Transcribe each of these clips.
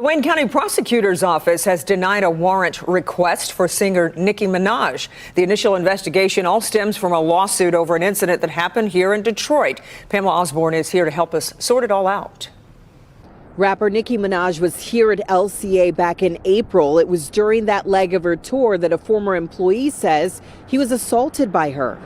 The Wayne County Prosecutor's Office has denied a warrant request for singer Nicki Minaj. The initial investigation all stems from a lawsuit over an incident that happened here in Detroit. Pamela Osborne is here to help us sort it all out. Rapper Nicki Minaj was here at LCA back in April. It was during that leg of her tour that a former employee says he was assaulted by her.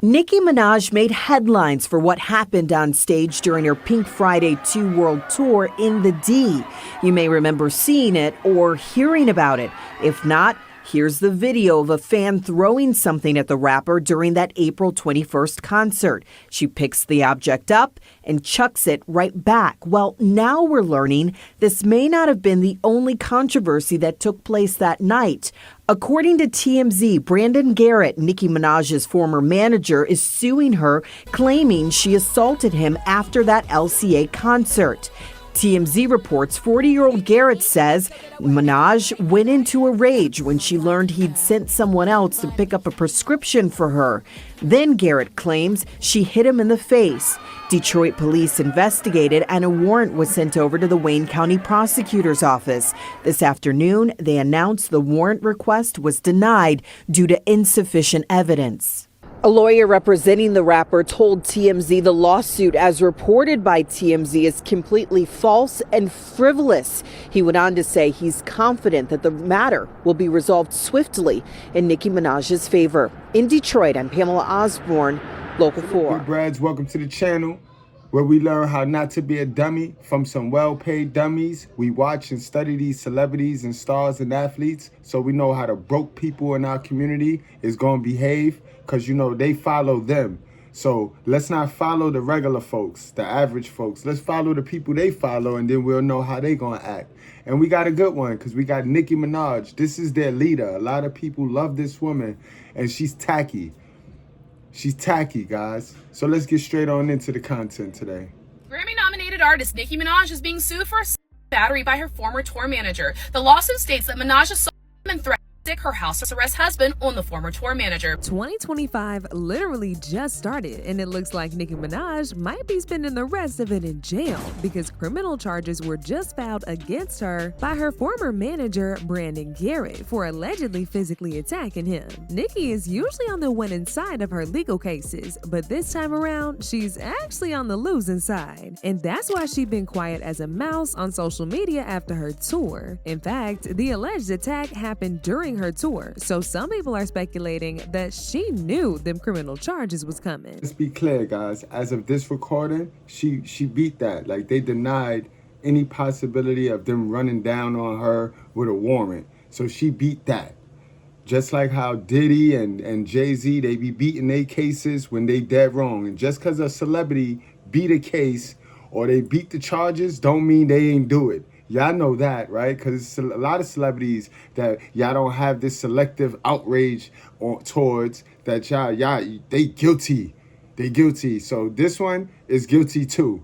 Nicki Minaj made headlines for what happened on stage during her Pink Friday 2 World Tour in the D. You may remember seeing it or hearing about it. If not, here's the video of a fan throwing something at the rapper during that April 21st concert. She picks the object up and chucks it right back. Well, now we're learning this may not have been the only controversy that took place that night. According to TMZ, Jovan Garrett, Nicki Minaj's former manager, is suing her, claiming she assaulted him after that LCA concert. TMZ reports 40-year-old Garrett says Minaj went into a rage when she learned he'd sent someone else to pick up a prescription for her. Then Garrett claims she hit him in the face. Detroit police investigated and a warrant was sent over to the Wayne County Prosecutor's Office. This afternoon, they announced the warrant request was denied due to insufficient evidence. A lawyer representing the rapper told TMZ the lawsuit, as reported by TMZ, is completely false and frivolous. He went on to say he's confident that the matter will be resolved swiftly in Nicki Minaj's favor. In Detroit, I'm Pamela Osborne, Local 4. Goodbreads, welcome to the channel, where we learn how not to be a dummy from some well-paid dummies. We watch and study these celebrities and stars and athletes so we know how the broke people in our community is going to behave, because, you know, they follow them. So let's not follow the regular folks, the average folks. Let's follow the people they follow, and then we'll know how they going to act. And we got a good one, because we got Nicki Minaj. This is their leader. A lot of people love this woman, and she's tacky. She's tacky, guys. So let's get straight on into the content today. Grammy-nominated artist Nicki Minaj is being sued for battery by her former tour manager. The lawsuit states that Minaj assaulted and threatened her house arrest husband on the former tour manager. 2025 literally just started, and it looks like Nicki Minaj might be spending the rest of it in jail because criminal charges were just filed against her by her former manager, Jovan Garrett, for allegedly physically attacking him. Nicki is usually on the winning side of her legal cases, but this time around, she's actually on the losing side. And that's why she's been quiet as a mouse on social media after her tour. In fact, the alleged attack happened during her tour, so some people are speculating that she knew them criminal charges was coming. Let's be clear, guys. As of this recording, she beat that. Like, they denied any possibility of them running down on her with a warrant. So she beat that. Just like how Diddy and Jay-Z, they be beating their cases when they dead wrong. And just because a celebrity beat a case or they beat the charges don't mean they ain't do it. Y'all know that, right? Because a lot of celebrities that y'all don't have this selective outrage towards, that they guilty. They guilty. So this one is guilty too.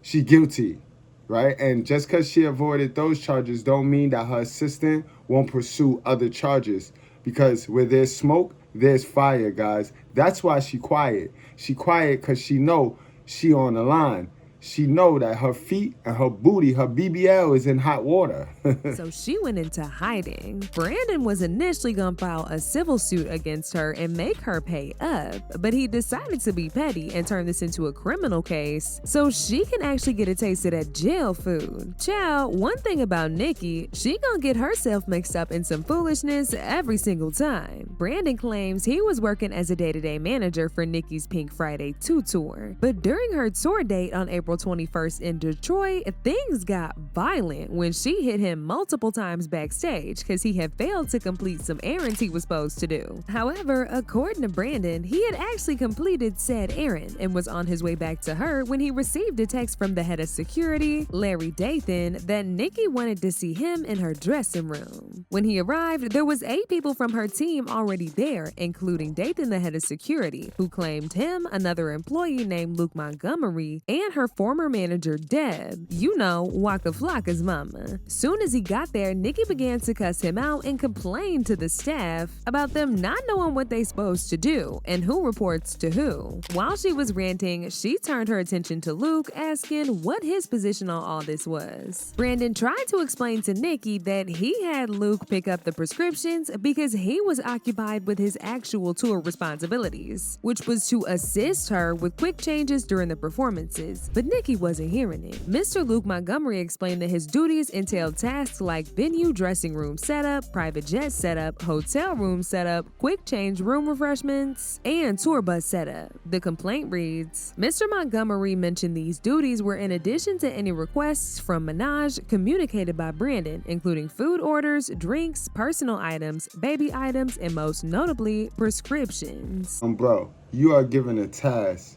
She guilty, right? And just because she avoided those charges don't mean that her assistant won't pursue other charges. Because where there's smoke, there's fire, guys. That's why she quiet. She quiet because she know she on the line. She know that her feet and her booty, her BBL, is in hot water. So she went into hiding. Brandon was initially gonna file a civil suit against her and make her pay up, but he decided to be petty and turn this into a criminal case so she can actually get a taste of that jail food. Child, one thing about Nicki, she gonna get herself mixed up in some foolishness every single time. Brandon claims he was working as a day-to-day manager for Nicki's Pink Friday 2 tour, but during her tour date on April 21st in Detroit, things got violent when she hit him multiple times backstage because he had failed to complete some errands he was supposed to do. However, according to Brandon, he had actually completed said errand and was on his way back to her when he received a text from the head of security, Larry Dathan, that Nicki wanted to see him in her dressing room. When he arrived, there was 8 people from her team already there, including Dathan, the head of security, who claimed him, another employee named Luke Montgomery, and her former manager Deb, you know, Waka Flocka's mama. Soon as he got there, Nicki began to cuss him out and complain to the staff about them not knowing what they supposed to do and who reports to who. While she was ranting, she turned her attention to Luke, asking what his position on all this was. Brandon tried to explain to Nicki that he had Luke pick up the prescriptions because he was occupied with his actual tour responsibilities, which was to assist her with quick changes during the performances, but Nicki wasn't hearing it. Mr. Luke Montgomery explained that his duties entailed tasks like venue dressing room setup, private jet setup, hotel room setup, quick change room refreshments, and tour bus setup. The complaint reads, Mr. Montgomery mentioned these duties were in addition to any requests from Minaj communicated by Brandon, including food orders, drinks, personal items, baby items, and most notably, prescriptions. Bro, you are given a task.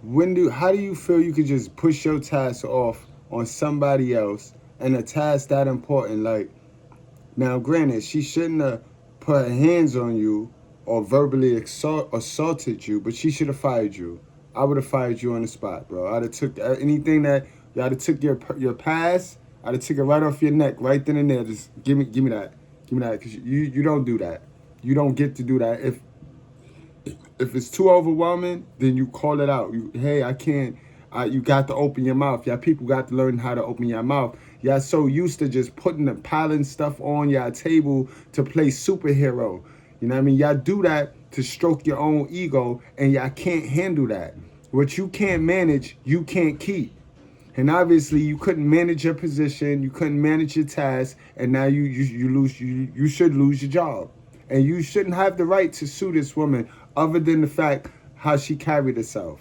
How do you feel you could just push your task off on somebody else and a task that important? Like, now granted, she shouldn't have put her hands on you or verbally assaulted you, but she should have fired you. I would have fired you on the spot, bro. I'd have took anything that y'all have took your pass. I'd have took it right off your neck, right then and there. Just give me that, because you don't do that. You don't get to do that. If it's too overwhelming, then you call it out. Hey, I can't. You got to open your mouth. Y'all people got to learn how to open your mouth. Y'all so used to just piling stuff on y'all table to play superhero. You know what I mean? Y'all do that to stroke your own ego, and y'all can't handle that. What you can't manage, you can't keep. And obviously, you couldn't manage your position, you couldn't manage your task, and now you should lose your job. And you shouldn't have the right to sue this woman, other than the fact how she carried herself.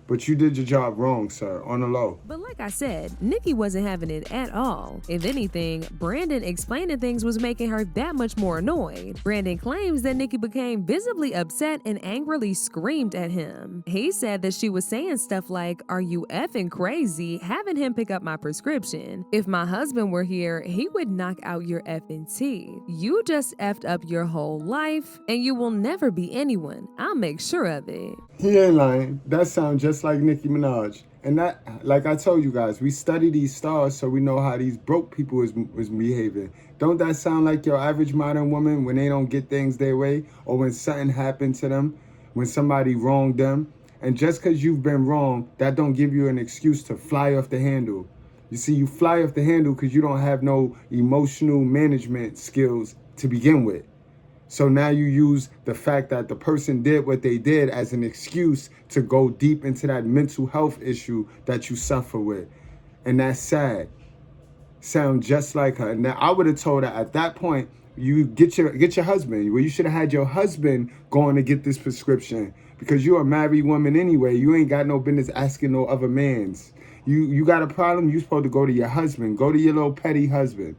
But you did your job wrong, sir, on the low. But like I said, Nicki wasn't having it at all. If anything, Brandon explaining things was making her that much more annoyed. Brandon claims that Nicki became visibly upset and angrily screamed at him. He said that she was saying stuff like, "Are you effing crazy having him pick up my prescription? If my husband were here, he would knock out your effing teeth. You just effed up your whole life and you will never be anyone. I'll make sure of it." He ain't lying. That sounds just like Nicki Minaj. And that, like I told you guys, we study these stars so we know how these broke people is behaving. Don't that sound like your average modern woman when they don't get things their way, or when something happened to them, when somebody wronged them? And just because you've been wrong, that don't give you an excuse to fly off the handle. You see, you fly off the handle because you don't have no emotional management skills to begin with. So now you use the fact that the person did what they did as an excuse to go deep into that mental health issue that you suffer with. And that's sad. Sound just like her. Now, I would have told her at that point, you get your husband. Well, you should have had your husband going to get this prescription, because you're a married woman anyway. You ain't got no business asking no other mans. You got a problem, you supposed to go to your husband. Go to your little petty husband.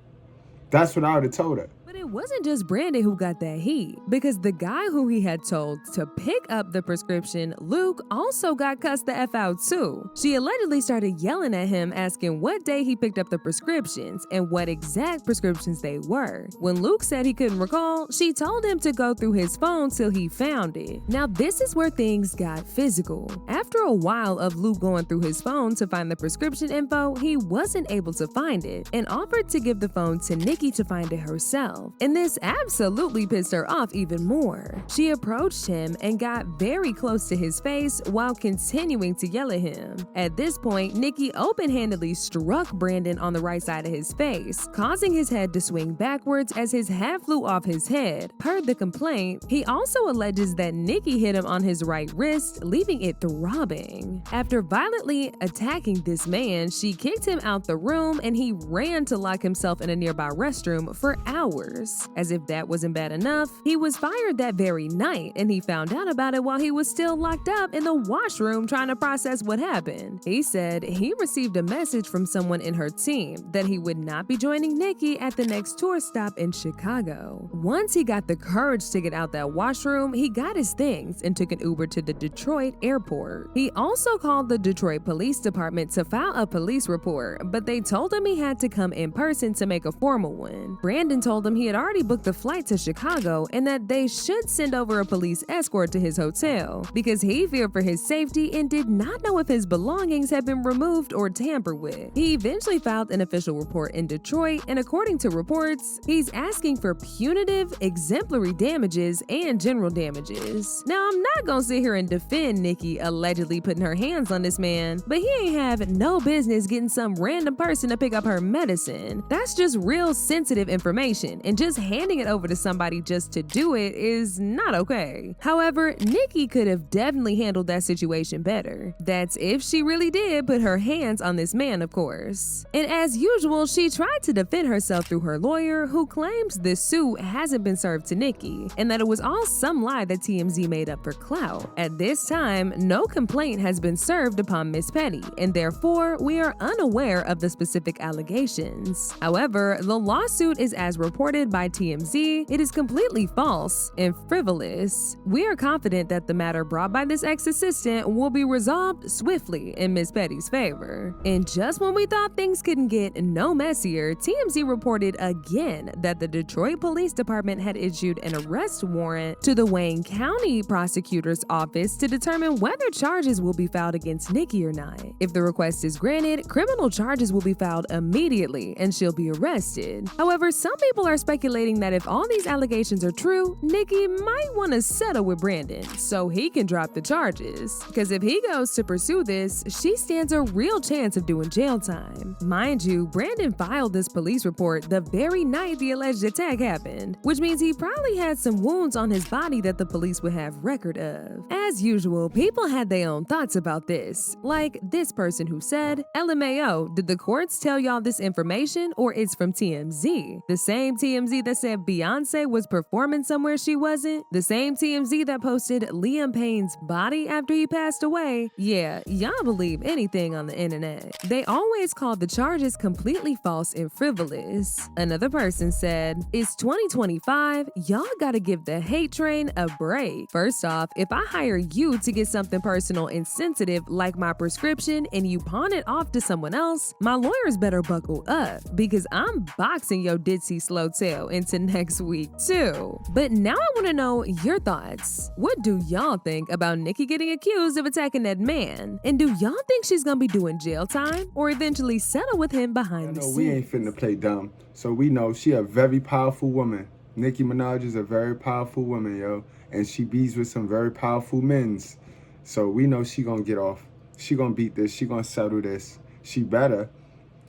That's what I would have told her. But it wasn't just Brandon who got that heat, because the guy who he had told to pick up the prescription, Luke, also got cussed the F out too. She allegedly started yelling at him, asking what day he picked up the prescriptions and what exact prescriptions they were. When Luke said he couldn't recall, she told him to go through his phone till he found it. Now this is where things got physical. After a while of Luke going through his phone to find the prescription info, he wasn't able to find it and offered to give the phone to Nicki to find it herself. And this absolutely pissed her off even more. She approached him and got very close to his face while continuing to yell at him. At this point, Nicki open-handedly struck Brandon on the right side of his face, causing his head to swing backwards as his hat flew off his head. Per the complaint, he also alleges that Nicki hit him on his right wrist, leaving it throbbing. After violently attacking this man, she kicked him out the room and he ran to lock himself in a nearby restroom for hours. As if that wasn't bad enough, he was fired that very night, and he found out about it while he was still locked up in the washroom trying to process what happened. He said he received a message from someone in her team that he would not be joining Nicki at the next tour stop in Chicago. Once he got the courage to get out that washroom, he got his things and took an Uber to the Detroit airport. He also called the Detroit Police Department to file a police report, but they told him he had to come in person to make a formal one. Brandon told him he had had already booked the flight to Chicago and that they should send over a police escort to his hotel because he feared for his safety and did not know if his belongings had been removed or tampered with. He eventually filed an official report in Detroit, and according to reports, he's asking for punitive, exemplary damages and general damages. Now, I'm not gonna sit here and defend Nicki allegedly putting her hands on this man, but he ain't have no business getting some random person to pick up her medicine. That's just real sensitive information, and just handing it over to somebody just to do it is not okay. However, Nicki could have definitely handled that situation better. That's if she really did put her hands on this man, of course. And as usual, she tried to defend herself through her lawyer, who claims this suit hasn't been served to Nicki, and that it was all some lie that TMZ made up for clout. At this time, no complaint has been served upon Miss Petty, and therefore, we are unaware of the specific allegations. However, the lawsuit is as reported by TMZ. It is completely false and frivolous. We are confident that the matter brought by this ex-assistant will be resolved swiftly in Miss Petty's favor. And just when we thought things couldn't get no messier, TMZ reported again that the Detroit Police Department had issued an arrest warrant to the Wayne County Prosecutor's office to determine whether charges will be filed against Nicki or not. If the request is granted, criminal charges will be filed immediately and she'll be arrested. However, some people are speculating that if all these allegations are true, Nicki might want to settle with Brandon so he can drop the charges. Because if he goes to pursue this, she stands a real chance of doing jail time. Mind you, Brandon filed this police report the very night the alleged attack happened, which means he probably had some wounds on his body that the police would have record of. As usual, people had their own thoughts about this, like this person who said, LMAO, did the courts tell y'all this information or it's from TMZ? The same TMZ that said Beyonce was performing somewhere she wasn't? The same TMZ that posted Liam Payne's body after he passed away? Yeah, y'all believe anything on the internet. They always called the charges completely false and frivolous. Another person said, it's 2025, y'all gotta give the hate train a break. First off, if I hire you to get something personal and sensitive like my prescription and you pawn it off to someone else, my lawyers better buckle up because I'm boxing your ditzy slow tail into next week too. But now I want to know your thoughts. What do y'all think about Nicki getting accused of attacking that man? And do y'all think she's gonna be doing jail time or eventually settle with him behind the scenes? We ain't finna play dumb, so we know she a very powerful woman. Nicki Minaj is a very powerful woman, yo, and she bees with some very powerful men's. So we know she gonna get off. She gonna beat this. She gonna settle this. She better.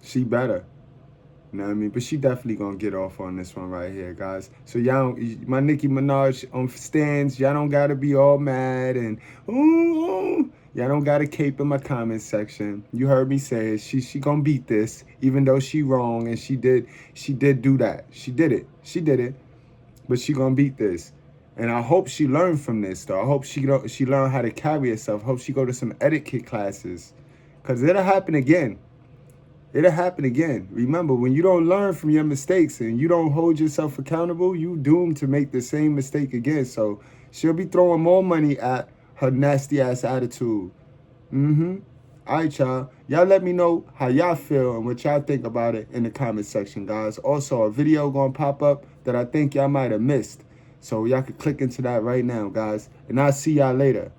She better. You know what I mean? But she definitely gonna get off on this one right here, guys. So y'all, my Nicki Minaj on stands, y'all don't gotta be all mad and ooh. Y'all don't gotta cape in my comment section. You heard me say it. She gonna beat this, even though she wrong and she did do that. She did it. But she gonna beat this. And I hope she learned from this, though. I hope she learn how to carry herself. Hope she go to some etiquette classes. Because it'll happen again. It'll happen again. Remember, when you don't learn from your mistakes and you don't hold yourself accountable, you doomed to make the same mistake again. So she'll be throwing more money at her nasty-ass attitude. All right, y'all. Y'all let me know how y'all feel and what y'all think about it in the comment section, guys. Also, a video gonna pop up that I think y'all might have missed. So y'all can click into that right now, guys. And I'll see y'all later.